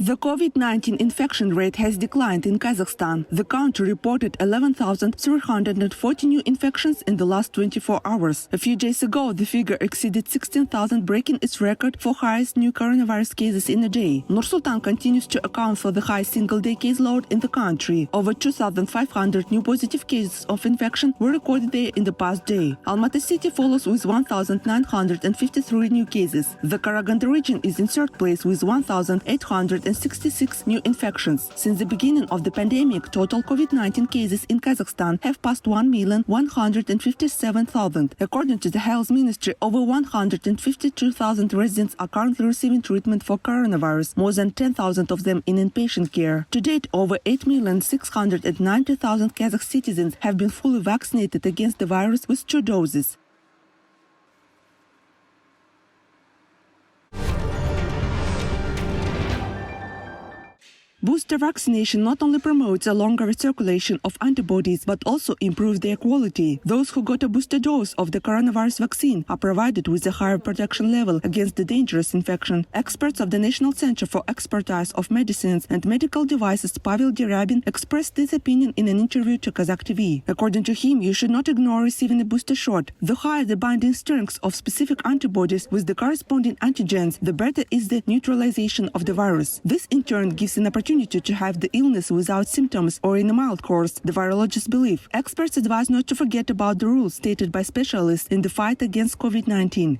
The COVID-19 infection rate has declined in Kazakhstan. The country reported 11,340 new infections in the last 24 hours. A few days ago, the figure exceeded 16,000, breaking its record for highest new coronavirus cases in a day. Nur-Sultan continues to account for the high single-day caseload in the country. Over 2,500 new positive cases of infection were recorded there in the past day. Almaty city follows with 1,953 new cases. The Karaganda region is in third place with 1,866 new infections. Since the beginning of the pandemic, total COVID-19 cases in Kazakhstan have passed 1,157,000. According to the Health Ministry, over 152,000 residents are currently receiving treatment for coronavirus, more than 10,000 of them in inpatient care. To date, over 8,690,000 Kazakh citizens have been fully vaccinated against the virus with 2 doses. Booster vaccination not only promotes a longer circulation of antibodies but also improves their quality. Those who got a booster dose of the coronavirus vaccine are provided with a higher protection level against the dangerous infection. Experts of the National Center for Expertise of Medicines and Medical Devices, Pavel Derabin, expressed this opinion in an interview to Kazakh TV. According to him, you should not ignore receiving a booster shot. The higher the binding strength of specific antibodies with the corresponding antigens, the better is the neutralization of the virus. This in turn gives an opportunity to have the illness without symptoms or in a mild course, the virologists believe. Experts advise not to forget about the rules stated by specialists in the fight against COVID-19.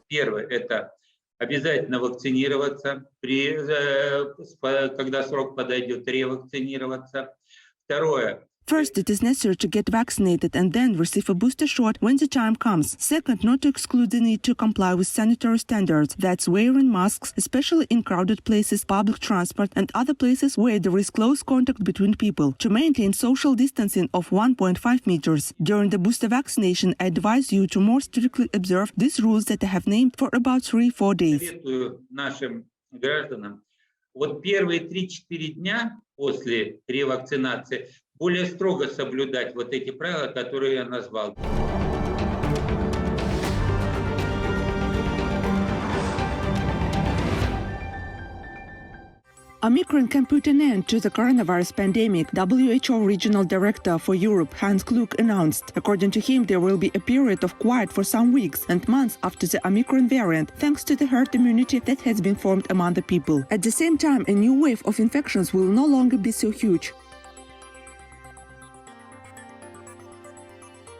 Первое – это обязательно вакцинироваться, когда срок подойдет, ревакцинироваться. Второе. First, it is necessary to get vaccinated and then receive a booster shot when the time comes. Second, not to exclude the need to comply with sanitary standards. That's wearing masks, especially in crowded places, public transport, and other places where there is close contact between people. To maintain social distancing of 1.5 meters. During the booster vaccination, I advise you to more strictly observe these rules that I have named for about 3-4 days. Советую нашим гражданам, вот первые 3-4 дня после ревакцинации более строго соблюдать вот эти правила, которые я назвал. Omicron can put an end to the coronavirus pandemic, WHO Regional Director for Europe, Hans Klug, announced. According to him, there will be a period of quiet for some weeks and months after the Omicron variant, thanks to the herd immunity that has been formed among the people. At the same time, a new wave of infections will no longer be so huge.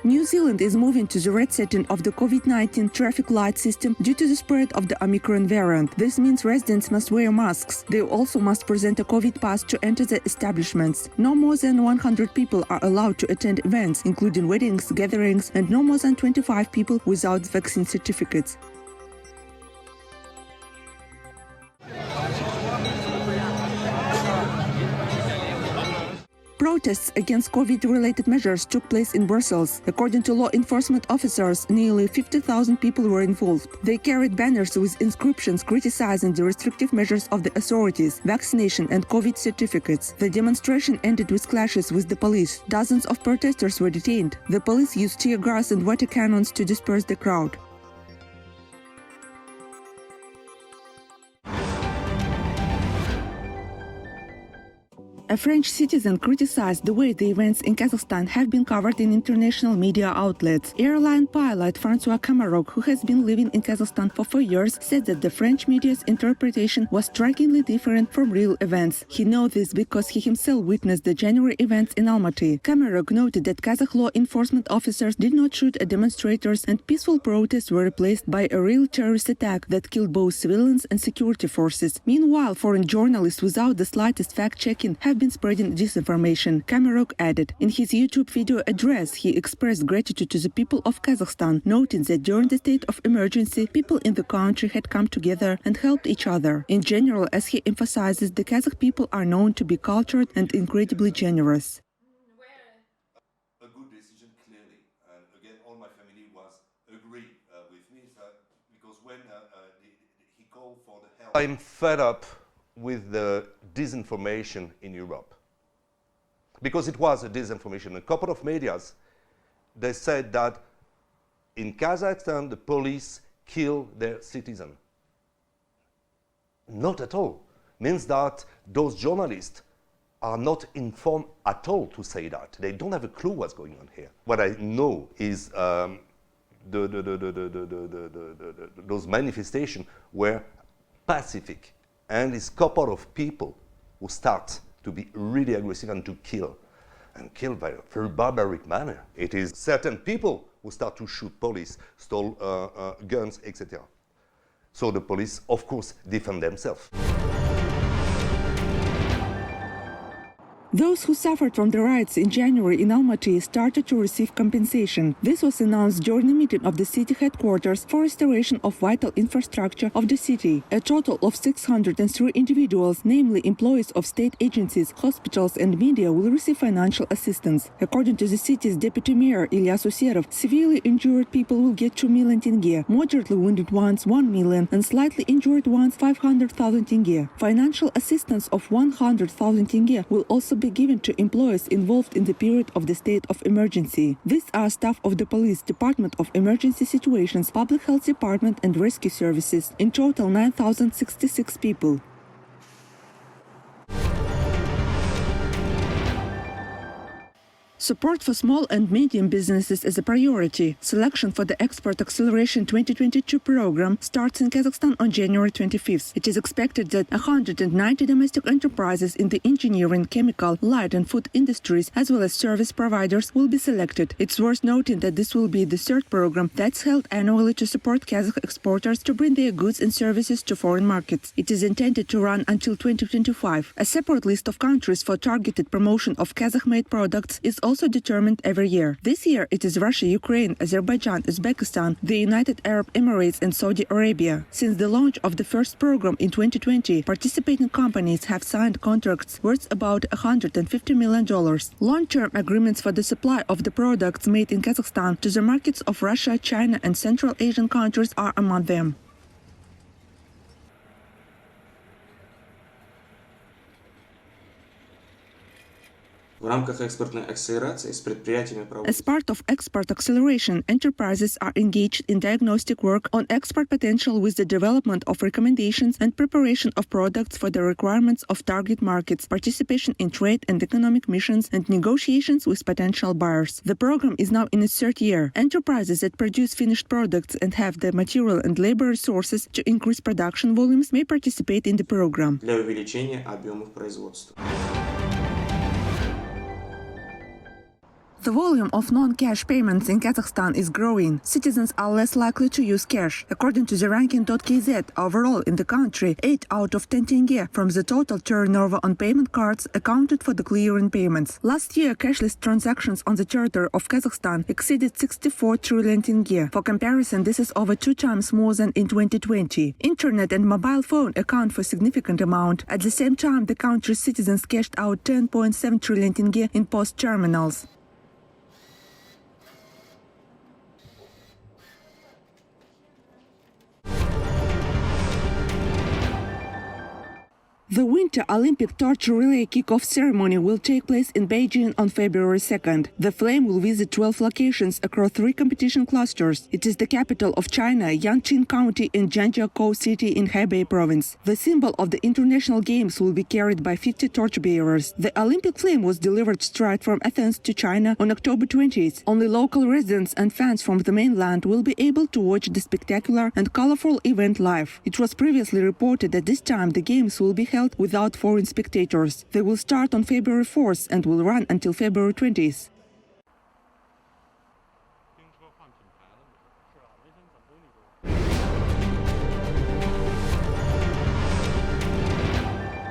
New Zealand is moving to the red setting of the COVID-19 traffic light system due to the spread of the Omicron variant. This means residents must wear masks. They also must present a COVID pass to enter the establishments. No more than 100 people are allowed to attend events, including weddings, gatherings, and no more than 25 people without vaccine certificates. Protests against COVID-related measures took place in Brussels. According to law enforcement officers, nearly 50,000 people were involved. They carried banners with inscriptions criticizing the restrictive measures of the authorities, vaccination and COVID certificates. The demonstration ended with clashes with the police. Dozens of protesters were detained. The police used tear gas and water cannons to disperse the crowd. A French citizen criticized the way the events in Kazakhstan have been covered in international media outlets. Airline pilot François Camarog, who has been living in Kazakhstan for 4 years, said that the French media's interpretation was strikingly different from real events. He knows this because he himself witnessed the January events in Almaty. Camarog noted that Kazakh law enforcement officers did not shoot at demonstrators and peaceful protests were replaced by a real terrorist attack that killed both civilians and security forces. Meanwhile, foreign journalists without the slightest fact-checking have been spreading disinformation. Camarog added. In his YouTube video address, he expressed gratitude to the people of Kazakhstan, noting that during the state of emergency, people in the country had come together and helped each other. In general, as he emphasizes, the Kazakh people are known to be cultured and incredibly generous. A good decision, clearly. And again, all my family was agree with me because when he called for the help. I'm fed up with the disinformation in Europe. Because it was a disinformation. A couple of medias, they said that in Kazakhstan the police kill their citizens. Not at all. Means that those journalists are not informed at all to say that. They don't have a clue what's going on here. What I know is those manifestations were pacific, and it's a couple of people who start to be really aggressive and to kill by a very barbaric manner. It is certain people who start to shoot police, stole guns, etc. So the police, of course, defend themselves. Those who suffered from the riots in January in Almaty started to receive compensation. This was announced during a meeting of the city headquarters for restoration of vital infrastructure of the city. A total of 603 individuals, namely employees of state agencies, hospitals and media, will receive financial assistance. According to the city's deputy mayor Ilyas Userov, severely injured people will get 2 million tenge, moderately wounded ones 1 million, and slightly injured ones 500,000 tenge. Financial assistance of 100,000 tenge will also be given to employees involved in the period of the state of emergency. These are staff of the Police Department of Emergency Situations, Public Health Department and Rescue Services. In total, 9,066 people. Support for small and medium businesses is a priority. Selection for the Export Acceleration 2022 program starts in Kazakhstan on January 25th. It is expected that 190 domestic enterprises in the engineering, chemical, light and food industries, as well as service providers, will be selected. It's worth noting that this will be the third program that's held annually to support Kazakh exporters to bring their goods and services to foreign markets. It is intended to run until 2025. A separate list of countries for targeted promotion of Kazakh-made products is also determined every year. This year it is Russia, Ukraine, Azerbaijan, Uzbekistan, the United Arab Emirates and Saudi Arabia. Since the launch of the first program in 2020, participating companies have signed contracts worth about $150 million. Long-term agreements for the supply of the products made in Kazakhstan to the markets of Russia, China and Central Asian countries are among them. As part of export acceleration, enterprises are engaged in diagnostic work on export potential with the development of recommendations and preparation of products for the requirements of target markets, participation in trade and economic missions, and negotiations with potential buyers. The program is now in its third year. Enterprises that produce finished products and have the material and labor resources to increase production volumes may participate in the program. Для увеличения объемов производства. The volume of non-cash payments in Kazakhstan is growing. Citizens are less likely to use cash. According to the ranking.kz, overall in the country, 8 out of 10 tenge from the total turnover on payment cards accounted for the clearing payments. Last year, cashless transactions on the territory of Kazakhstan exceeded 64 trillion tenge. For comparison, this is over 2 times more than in 2020. Internet and mobile phone account for a significant amount. At the same time, the country's citizens cashed out 10.7 trillion tenge in post terminals. The Winter Olympic Torch Relay kickoff ceremony will take place in Beijing on February 2nd. The flame will visit 12 locations across 3 competition clusters. It is the capital of China, Yanqing County and Zhangjiakou City in Hebei Province. The symbol of the International Games will be carried by 50 torchbearers. The Olympic flame was delivered straight from Athens to China on October 20th. Only local residents and fans from the mainland will be able to watch the spectacular and colorful event live. It was previously reported that this time the Games will be held without foreign spectators. They will start on February 4th and will run until February 20th.